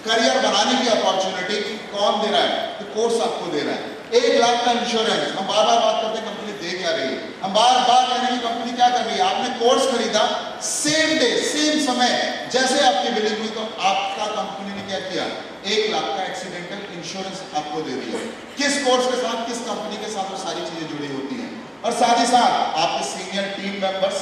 Career बनाने की opportunity कौन दे रहा है? तो कोर्स आपको दे रहा है। 1 लाख का इंश्योरेंस। हम बार बार बात करते हैं कंपनी दे क्या रही है, हम बार बार कहने की कंपनी क्या कर रही है। आपने कोर्स खरीदा, सेम डे सेम समय जैसे आपकी बिलिंग हुई, तो आपका कंपनी ने क्या किया? 1 लाख का एक्सीडेंटल इंश्योरेंस आपको दे दिया। किस कोर्स के साथ, किस कंपनी के साथ? वो सारी चीजें जुड़ी होती हैं। और साथ ही साथ आपके senior team members,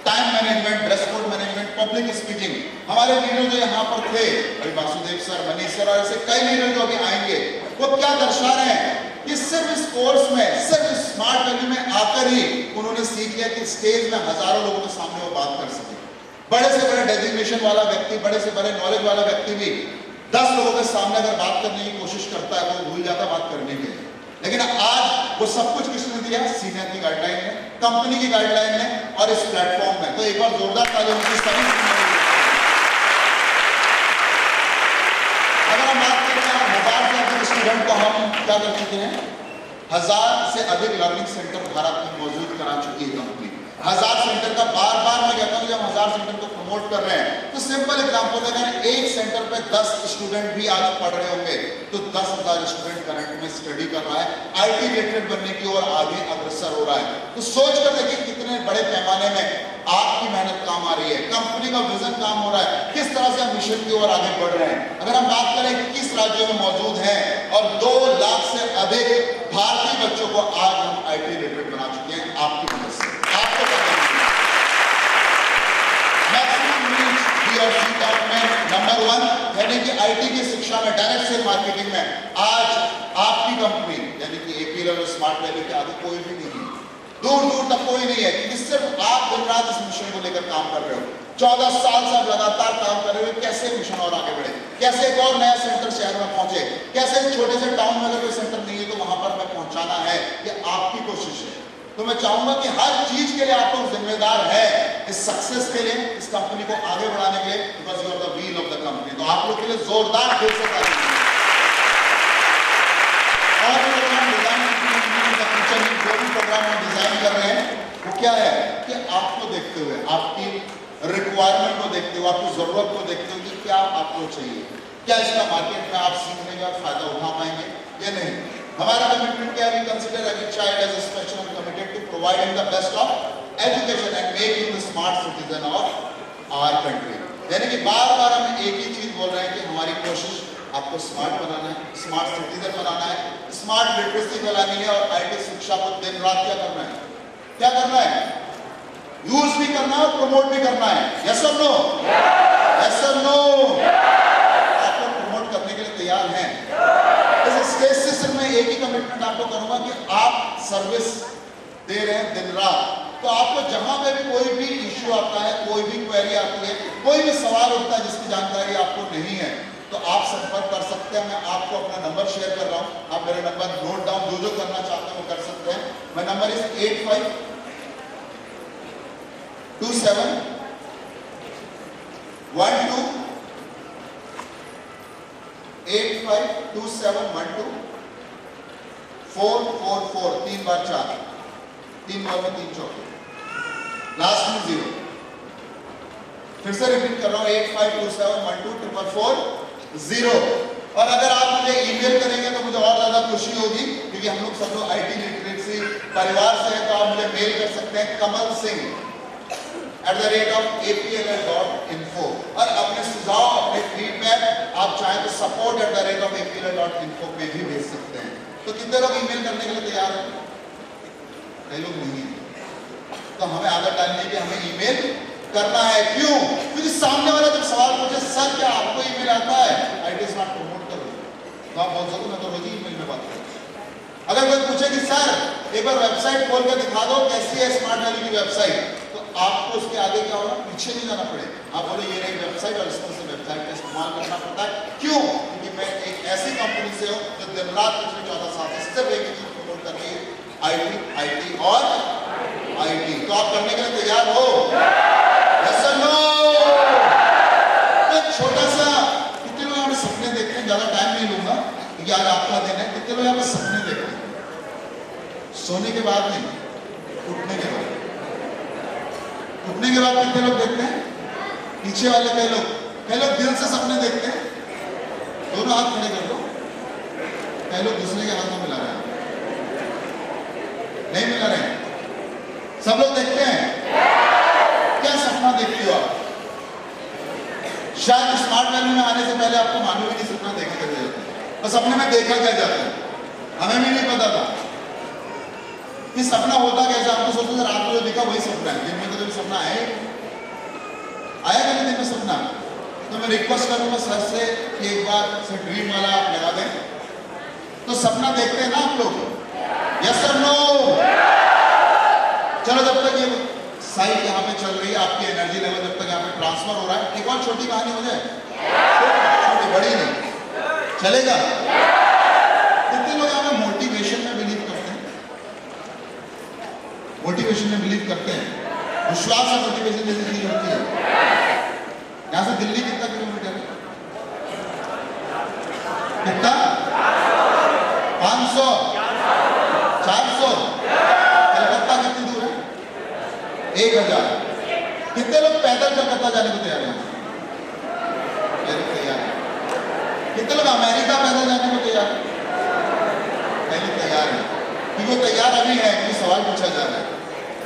time management, dress code management, public speaking. हमारे लीडर जो यहाँ पर थे, अभी वासुदेव सर, मनीष सर और ऐसे कई लीडर जो अभी आएंगे, वो क्या दर्शा रहे हैं कि सिर्फ इस कोर्स में, सिर्फ स्मार्ट वैल्यू में आकर ही उन्होंने सीख लिया कि स्टेज में हजारों लोगों के सामने वो बात कर सके। बड़े से बड़े डेजिग्नेशन वाला व्यक्ति, बड़े से बड़े नॉलेज वाला व्यक्ति भी 10 लोगों के सामने अगर बात करने की कोशिश करता है, वो भूल जाता बात करने के लिए। लेकिन आज वो सब कुछ किसने दिया? सीनियर की गाइडलाइन में, कंपनी की गाइडलाइन में और इस प्लेटफॉर्म में। तो एक बार जोरदार ताली उनकी सभी। अगर हम बात करते हैं 1000 से अधिक स्टूडेंट को हम क्या कर चुके हैं? 1000 से अधिक लर्निंग सेंटर भारत में मौजूद करा चुकी है कंपनी। 1000 सेंटर का बार बार मैं कहता हूं, जब 1000 सेंटर को प्रमोट कर रहे हैं तो सिंपल एग्जांपल अगर एक सेंटर पे 10 स्टूडेंट भी आज पढ़ रहे होंगे तो 10,000 स्टूडेंट करंट में स्टडी कर रहा है, आईटी रिलेटेड बनने की ओर आगे अग्रसर हो रहा है। तो सोच कर देखिए कितने बड़े पैमाने में आपकी मेहनत काम आ रही है, कंपनी का विजन काम हो रहा है, किस तरह से हम मिशन की ओर आगे बढ़ रहे हैं। अगर हम बात करें 21 राज्यों में मौजूद हैं और 2 लाख से अधिक भारतीय बच्चों को आज हम आईटी रिलेटेड बना चुके हैं आपकी मदद से। आपको नंबर 1 यानी कि आईटी की शिक्षा में, डायरेक्ट सेल मार्केटिंग में आज आपकी कंपनी यानी कि एपीएल और स्मार्ट वैल्यू के आगे कोई भी नहीं है, दूर दूर तक कोई नहीं है, क्योंकि सिर्फ आप दिन रात इस मिशन को लेकर काम कर रहे हो। 14 साल से आप लगातार काम कर रहे हो। कैसे मिशन और आगे बढ़े, कैसे एक और नया सेंटर शहर में पहुंचे, कैसे छोटे से टाउन में अगर कोई सेंटर नहीं है तो वहां पर मैं पहुंचाना है, ये आपकी कोशिश है। तो मैं चाहूंगा कि हर चीज के लिए आप लोग जिम्मेदार है इस सक्सेस के लिए, इस कंपनी को आगे बढ़ाने के लिए, because you are the wheel of the company. तो आप लोग के लिए जोरदार दिल से ताली। और जो भी प्रोग्राम हम डिजाइन कर रहे हैं वो क्या है कि आपको देखते हुए, आपकी रिक्वायरमेंट को देखते हुए, आपकी जरूरत को देखते हुए कि क्या आपको चाहिए, क्या इसका मार्केट में आप सीखने का फायदा उठा पाएंगे या नहीं। हमारा कमिटमेंट क्या है? We consider every child as a special and committed to provide the best of education and make him the smart citizen of our country. यानी कि बार बार हम एक ही चीज बोल रहे हैं कि हमारी कोशिश आपको स्मार्ट बनाना है, स्मार्ट सिटीजन बनाना है, स्मार्ट लिटरेसी फैलानी है और आईटी शिक्षा को दिन रात क्या करना है? क्या करना है? यूज भी करना है और प्रमोट भी करना है। यस और नो? यस और नो? आप लोग प्रमोट करने के लिए तैयार हैं? इस स्टेज से सिर्फ मैं एक ही कमिटमेंट आपको करूंगा कि आप सर्विस दे रहे हैं दिन रात, तो आपको जहां पे भी कोई भी इश्यू आता है, कोई भी क्वेरी आती है, कोई भी सवाल उठता है जिसकी जानकारी आपको नहीं है, तो आप संपर्क कर सकते हैं। मैं आपको अपना नंबर शेयर कर रहा हूं, आप मेरा नंबर नोट डाउन, जो करना चाहते हैं वो कर सकते हैं। मेरा नंबर इज 8527 12 852712 444 3 बार 4, 3 बार में 3 चौके, लास्ट में 0। फिर से रिपीट कर रहा हूं 852712 444 और अगर आप मुझे ईमेल करेंगे तो मुझे और ज्यादा खुशी होगी, क्योंकि हम लोग सब लोग आईटी लिटरेसी परिवार से हैं। तो आप मुझे मेल कर सकते हैं कमल सिंह @apll.info और अपने सुझाव, अपने फीडबैक आप चाहें तो support@apll.info पे भी भेज सकते हैं। तो कितने लोग ईमेल करने के लिए तैयार हैं? कई लोग नहीं है। तो हमें आदत डालनी है कि हमें ईमेल करना है। क्यों? क्योंकि सामने वाला जब सवाल पूछे सर क्या आपको ईमेल आता है, आईटी स्मार्ट प्रमोट करो, तो आप बोल सकते मैं तो रोज ही ईमेल में बात करता हूं। अगर कोई पूछे कि सर एक बार वेबसाइट खोल कर दिखा दो कैसी है स्मार्ट वैल्यू की वेबसाइट, तो आपको उसके आगे क्या होगा? पीछे नहीं जाना पड़ेगा। आप बोले ये रही वेबसाइट और इस तरह से वेबसाइट का इस्तेमाल करना पड़ता है। क्यों? क्योंकि मैं एक ऐसी कंपनी से हूं जो दिन रात पिछले 14 साल से सिर्फ एक ही चीज प्रमोट कर रही है, आईटी, आईटी और आईटी। तो आप करने के लिए तैयार हो? यस और नो? छोटा सा, कितने लोग यहाँ पे सपने देखते हैं? ज्यादा टाइम नहीं लूंगा क्योंकि आज आपका दिन है। कितने लोग यहाँ पे सपने देखते हैं? सोने के बाद नहीं, उठने के बाद। उठने के बाद कितने लोग देखते हैं? पीछे वाले कई लोग दिल से सपने देखते हैं। दोनों हाथ खड़े कर दो। कई लोग दूसरे के हाथ में मिला रहे हैं, नहीं मिला रहे हैं। सब लोग देखते हैं, क्या सपना देखते हो आप? शायद स्मार्ट वैल्यू में आने से पहले आपको मालूम ही नहीं सपना देखा क्या जाता है, बस सपने में देखा क्या जाता है, हमें भी नहीं पता था कि सपना होता कैसे। आपको सोचते रात को जो दिखा वही सपना है, दिन में तो कभी सपना आया कभी दिन में सपना? तो मैं रिक्वेस्ट करूंगा सर से कि एक बार सर ड्रीम वाला आप लगा दें। तो सपना देखते हैं ना आप लोग? Yes sir no? चलो जब तक ये साइड यहाँ पे चल रही है, आपकी एनर्जी लेवल जब तक यहाँ पे ट्रांसफर हो रहा है, एक और छोटी कहानी हो जाए, छोटी बड़ी नहीं चलेगा? कितने लोग यहाँ पे मोटिवेशन में बिलीव करते हैं? मोटिवेशन में बिलीव करते हैं? विश्वास और मोटिवेशन जैसी चीज होती है। यहाँ से दिल्ली कितना किलोमीटर है? कितना? 500, 400? कलकत्ता कितनी दूर है? 1000। कितने लोग पैदल कलकत्ता जाने को तैयार हैं? तैयार है। कितने लोग अमेरिका पैदल जाने को तैयार है? पहले तैयार है, क्योंकि वो तैयार अभी है, क्योंकि सवाल पूछा जा रहा है।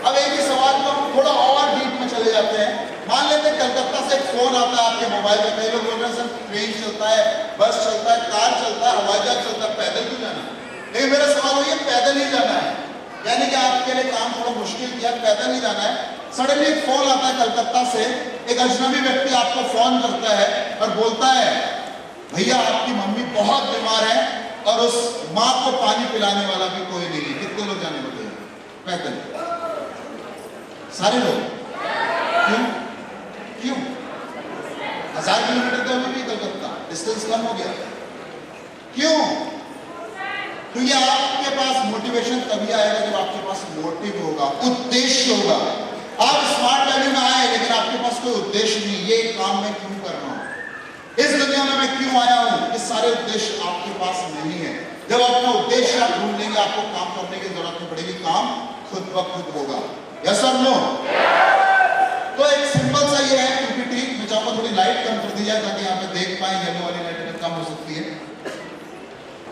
अब एक ही सवाल को हम थोड़ा और डीप में चले जाते हैं। मान लेते हैं कलकत्ता से एक फोन आता है आपके मोबाइल में, कई लोग बोल रहे हैं सर ट्रेन चलता है, बस चलता है, कार चलता है, हवाई जहाज चलता है, पैदल क्यों जाना? लेकिन मेरा सवाल वही है, पैदल ही जाना है, यानी कि आपके लिए काम थोड़ा मुश्किल किया, पैदल ही जाना है। सडनली एक फोन आता है कलकत्ता से, एक अजनबी व्यक्ति आपको फोन करता है और बोलता है भैया आपकी मम्मी बहुत बीमार है और उस माँ को पानी पिलाने वाला भी कोई नहीं है। कितने लोग जाने को तैयार? पैदल सारे लोग। क्यों? क्यों? 1000 किलोमीटर तो अभी भी कलकत्ता डिस्टेंस कम हो गया। क्यों? क्योंकि आपके पास मोटिवेशन तभी आएगा जब आपके पास मोटिव होगा, उद्देश्य होगा। आप स्मार्ट वैल्यू में आए लेकिन आपके पास कोई उद्देश्य नहीं, ये काम मैं क्यों कर रहा हूं, इस दुनिया में मैं क्यों आया हूं, ये सारे उद्देश्य आपके पास नहीं है। जब अपना उद्देश्य आप ढूंढ लेंगे, आपको काम करने की जरूरत नहीं पड़ेगी, काम खुद ब खुद होगा। यस और नो? तो एक सिंपल सा ये है पीपीटी, मैं चाहूंगा थोड़ी लाइट कम कर दी जाए ताकि यहाँ पे देख पाए, येलो वाली लाइट कम हो सकती है।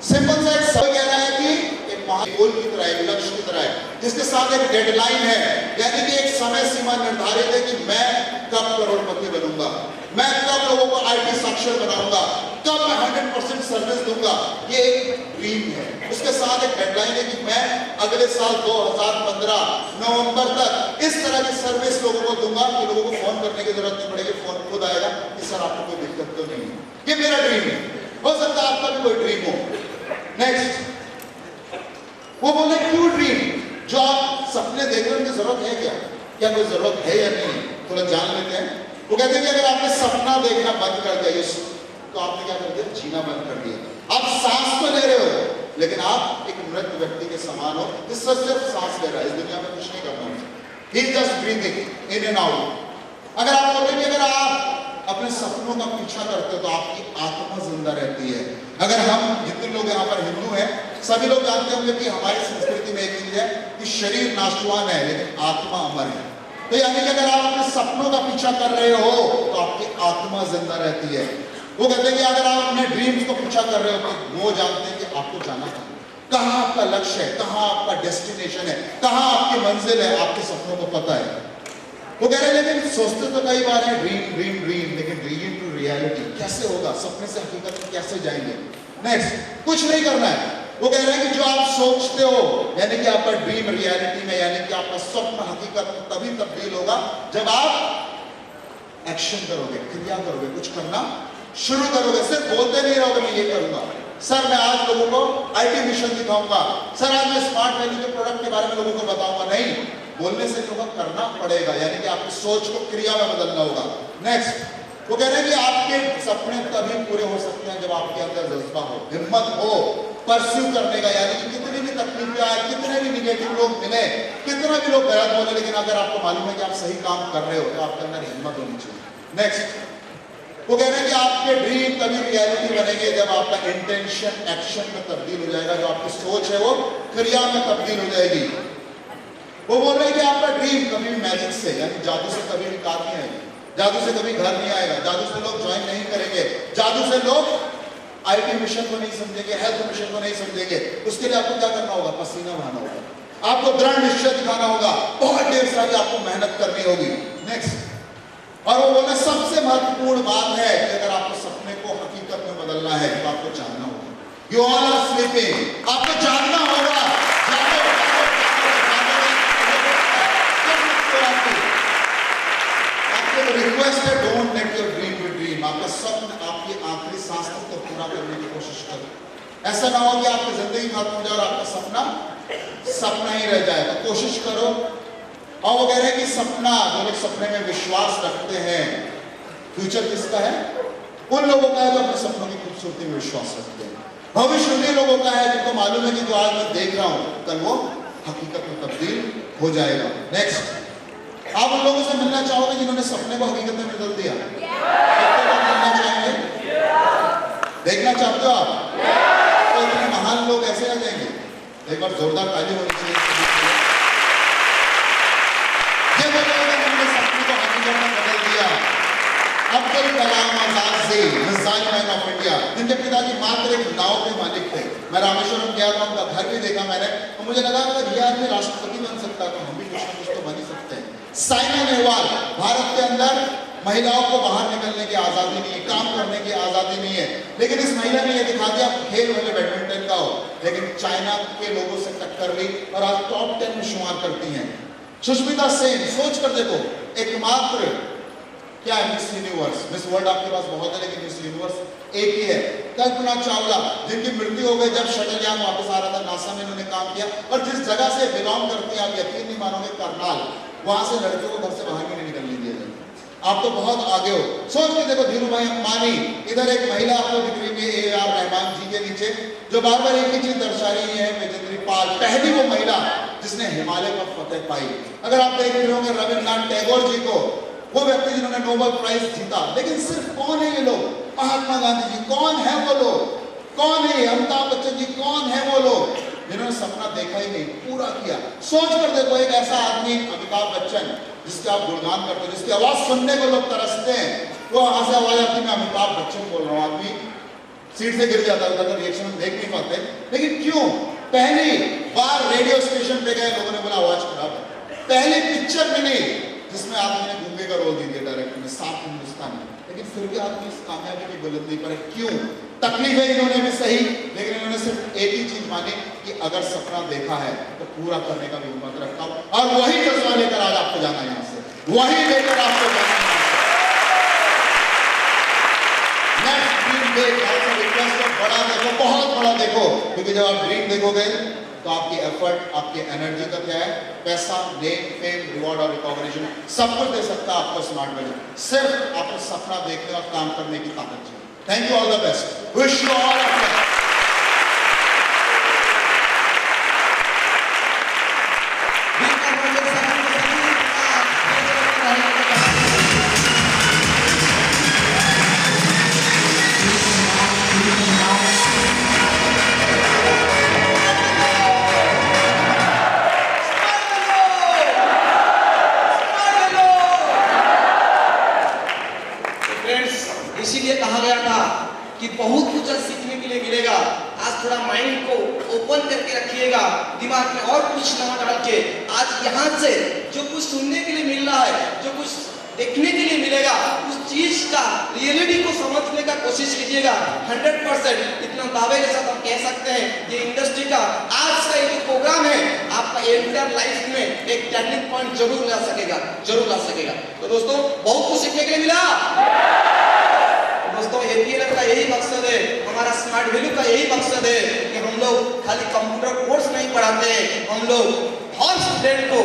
सिंपल सा एक सब कह रहा है कि एक गोल की तरह, एक लक्ष्य की तरह है, जिसके साथ एक डेडलाइन है, यानी कि एक समय सीमा निर्धारित है कि मैं कब करोड़पति बनूंगा, मैं कब लोगों को आईटी साक्षर बनाऊंगा, कब मैं 100% सर्विस दूंगा। ये एक ड्रीम है। उसके साथ एक डेडलाइन है कि मैं अगले साल 2015 नवंबर तक इस तरह की सर्विस लोगों को दूंगा कि लोगों को फोन करने की जरूरत नहीं पड़ेगी, फोन खुद आएगा कि सर आपको कोई दिक्कत तो नहीं है। ये मेरा ड्रीम है। हो सकता है आपका भी कोई ड्रीम हो। नेक्स्ट, वो बोले क्यों ड्रीम? जो आप सपने देख रहे हैं उनकी जरूरत है क्या? क्या कोई जरूरत है या नहीं? थोड़ा जान लेते हैं। वो कहते हैं कि अगर आपने सपना देखना बंद कर दिया तो आपने क्या कर दिया? जीना बंद कर दिया। आप सांस तो ले रहे हो लेकिन आप एक मृत व्यक्ति के समान हो, जिससे सिर्फ सांस ले रहा है, इस दुनिया में कुछ नहीं करना है। He just breathing in and out. अगर आप बोलते हैं कि अगर आप अपने सपनों का पीछा करते हो तो आपकी आत्मा जिंदा रहती है। अगर हम जितने लोग यहाँ पर हिंदू हैं, सभी लोग जानते होंगे कि हमारी संस्कृति में एक चीज है कि शरीर नाशवान है लेकिन आत्मा अमर है। तो यानी कि अगर आप अपने सपनों का पीछा कर रहे हो तो आपकी आत्मा जिंदा रहती है। वो कहते हैं कि अगर आप अपने ड्रीम्स को पीछा कर रहे हो तो वो जानते हैं कि आपको जाना कहाँ, आपका लक्ष्य है, कहाँ आपका डेस्टिनेशन है, कहाँ आपकी मंजिल है, आपके सपनों को पता है। वो कह रहे हैं लेकिन सोचते तो कई बार है ड्रीम ड्रीम ड्रीम, लेकिन ड्रीम टू रियलिटी कैसे होगा? सपने से हकीकत में कैसे जाएंगे? नेक्स्ट, कुछ नहीं करना है। वो कह रहे हैं कि जो आप सोचते हो यानी कि आपका ड्रीम रियलिटी में, यानी कि आपका स्वप्न हकीकत में तभी तब्दील होगा जब आप एक्शन करोगे, क्रिया करोगे, कुछ करना शुरू करोगे। सिर्फ बोलते नहीं रहोगे मैं ये करूंगा, सर मैं आज लोगों को आईटी मिशन दिखाऊंगा, सर आज मैं स्मार्ट वैल्यू के प्रोडक्ट के बारे में लोगों को बताऊंगा। नहीं, बोलने से नहीं होगा, करना पड़ेगा, यानी कि आपकी सोच को क्रिया में बदलना होगा। नेक्स्ट, वो कह रहे हैं कि आपके सपने तभी पूरे हो सकते हैं जब आपके अंदर जज्बा हो, हिम्मत हो परस्यू करने का। यानी कि कितनी भी तकलीफें आए, कितने भी निगेटिव लोग मिले, कितना भी लोग गलत बोले, लेकिन अगर आपको मालूम है कि आप सही काम कर रहे हो तो आपके अंदर हिम्मत होनी चाहिए। नेक्स्ट, वो कह रहे हैं कि आपके ड्रीम तभी रियलिटी बनेंगे जब आपका इंटेंशन एक्शन में तब्दील हो जाएगा, जो आपकी सोच है वो क्रिया में तब्दील हो जाएगी। वो बोल रहे हैं कि आपका ड्रीम कभी भी मैजिक से यानी जादू से कभी भी कार नहीं आएगी, जादू से कभी घर नहीं आएगा, जादू से लोग ज्वाइन नहीं करेंगे, जादू से लोग आईटी मिशन को नहीं समझेंगे, हेल्थ मिशन को नहीं समझेंगे, उसके लिए आपको क्या करना होगा? पसीना बहाना होगा, आपको दृढ़ निश्चय दिखाना होगा, बहुत ढेर सारी आपको मेहनत करनी होगी। नेक्स्ट, और वो बोले सबसे महत्वपूर्ण बात है कि अगर आपको सपने को हकीकत में बदलना है तो आपको जानना होगा। यू ऑल आर स्लीपिंग, आपको जानना होगा। आपके रिक्वेस्ट है, don't let your dream B dream. आपका स्वप्न आपकी आखिरी सांस तक तो पूरा करने की कोशिश करो। ऐसा ना हो कि आपकी जिंदगी खत्म हो जाए और आपका सपना सपना ही रह जाए। तो कोशिश करो। और वो कह रहे हैं कि सपना, जो लोग सपने में विश्वास रखते हैं, फ्यूचर किसका है? उन लोगों का है जो अपने सपनों की खूबसूरती में विश्वास रखते हैं। भविष्य उन्हीं लोगों का है जिनको मालूम है कि जो आज मैं देख रहा हूं कल वो हकीकत में तब्दील हो जाएगा। नेक्स्ट, आप उन लोगों से मिलना चाहोगे जिन्होंने सपने को हकीकत में बदल दिया? मिलना चाहेंगे? देखना चाहते हो आप? तो इतने महान लोग ऐसे आ जाएंगे। एक बार जोरदार ताली होनी चाहिए। ये वो लोग जिन्होंने सपने को हकीकत में बदल दिया। Abdul Kalam Azad, missile man of India, जिनके पिताजी मात्र एक नाव के मालिक थे। मैं रामेश्वरम गया था, उनका घर भी देखा मैंने, और मुझे लगा अगर ये आदमी राष्ट्रपति बन सकता तो हम भी कुछ ना कुछ तो बन ही सकते हैं। साइना नेहवाल, भारत के अंदर महिलाओं को बाहर निकलने की आजादी नहीं है, काम करने की आजादी नहीं है, लेकिन इस महिला ने यह दिखा दिया खेल भले बैडमिंटन का हो, लेकिन चाइना के लोगों से टक्कर ली और आज टॉप 10 में शुमार करती हैं। सुष्मिता सेन, सोच कर देखो, एकमात्र क्या है मिस यूनिवर्स। मिस वर्ल्ड आपके पास बहुत है, लेकिन मिस यूनिवर्स एक ही है। कल्पना चावला, जिनकी मृत्यु हो गई जब शटलयान वापस आ रहा था, नासा में इन्होंने काम किया, और जिस जगह से बिलोंग करती है आप यकीन नहीं मानोगे, करनाल, वहां से लड़कियों को घर से बाहर भी नहीं निकलने दिया जाए। आप तो बहुत आगे हो। सोच के देखो, धीरूभाई अंबानी, इधर एक महिला आपको दिख रही है ए.आर. रहमान जी के नीचे, जो बार बार एक ही चीज दर्शा रही है, विजेंद्री पाल, पहली वो महिला जिसने हिमालय पर फतेह पाई। अगर आप देख रहे होंगे रविन्द्रनाथ टैगोर जी को, वो व्यक्ति जिन्होंने नोबेल प्राइज जीता, लेकिन सिर्फ कौन है ये लोग? महात्मा गांधी जी। कौन है वो लोग? कौन है? अमिताभ बच्चन जी। कौन है वो लोग जिन्होंने सपना देखा ही नहीं, पूरा किया? सोच कर देखो, एक ऐसा आदमी अमिताभ बच्चन, जिसके आप गुणगान करते हो, जिसकी आवाज सुनने को लोग तरसते हैं, वो वहां से आवाज आती है मैं अमिताभ बच्चन बोल रहा हूँ, आदमी सीट से गिर जाता है, उसका रिएक्शन हम देख नहीं पाते। लेकिन क्यों? पहली बार रेडियो स्टेशन पे गए, लोगों ने बोला आवाज खराब है। पहली पिक्चर मिली जिसमें आदमी ने गूंगे का रोल दे दिया डायरेक्टर में, साफ हिंदुस्तान में, लेकिन फिर भी आदमी इस कामयाबी की बुलंदी पर। क्यों? तकलीफें इन्होंने भी सही, लेकिन इन्होंने सिर्फ एक ही चीज मानी कि अगर सपना देखा है तो पूरा करने का भी हिम्मत रखता हूं, और वही जज्बा लेकर आज आपको जाना है यहां से, वही लेकर आपको जाना है। नेक्स्ट ड्रीम देख, आपसे रिक्वेस्ट है, बड़ा देखो, बहुत बड़ा देखो, क्योंकि जब आप ड्रीम देखोगे तो आपकी एफर्ट, आपकी एनर्जी का क्या है? पैसा, नेम, फेम, रिवॉर्ड और रिकॉग्निशन सब कुछ दे सकता है आपको स्मार्ट वर्जन। सिर्फ आपको सपना देखने और काम करने की ताकत चाहिए। Thank you, all the best, wish you all the best. इसीलिए कहा गया था कि बहुत कुछ सीखने के लिए मिलेगा। आज थोड़ा माइंड को ओपन करके रखिएगा, दिमाग में और कुछ नया डाल के। आज यहाँ से जो कुछ सुनने के लिए मिल रहा है, जो कुछ देखने के लिए मिलेगा, उस चीज का रियलिटी को समझने का कोशिश कीजिएगा। 100% इतना दावे के साथ हम कह सकते हैं ये इंडस्ट्री का आज का ये जो प्रोग्राम है आपका एंटायर लाइफ में एक टर्निंग पॉइंट जरूर ला सकेगा, जरूर ला सकेगा। तो दोस्तों, बहुत कुछ सीखने के लिए मिला। दोस्तों, एपीएलएफ का यही मकसद है, हमारा स्मार्ट वैल्यू का यही मकसद है कि हम लोग खाली कंप्यूटर कोर्स नहीं पढ़ाते हैं, हम लोग हर स्टूडेंट को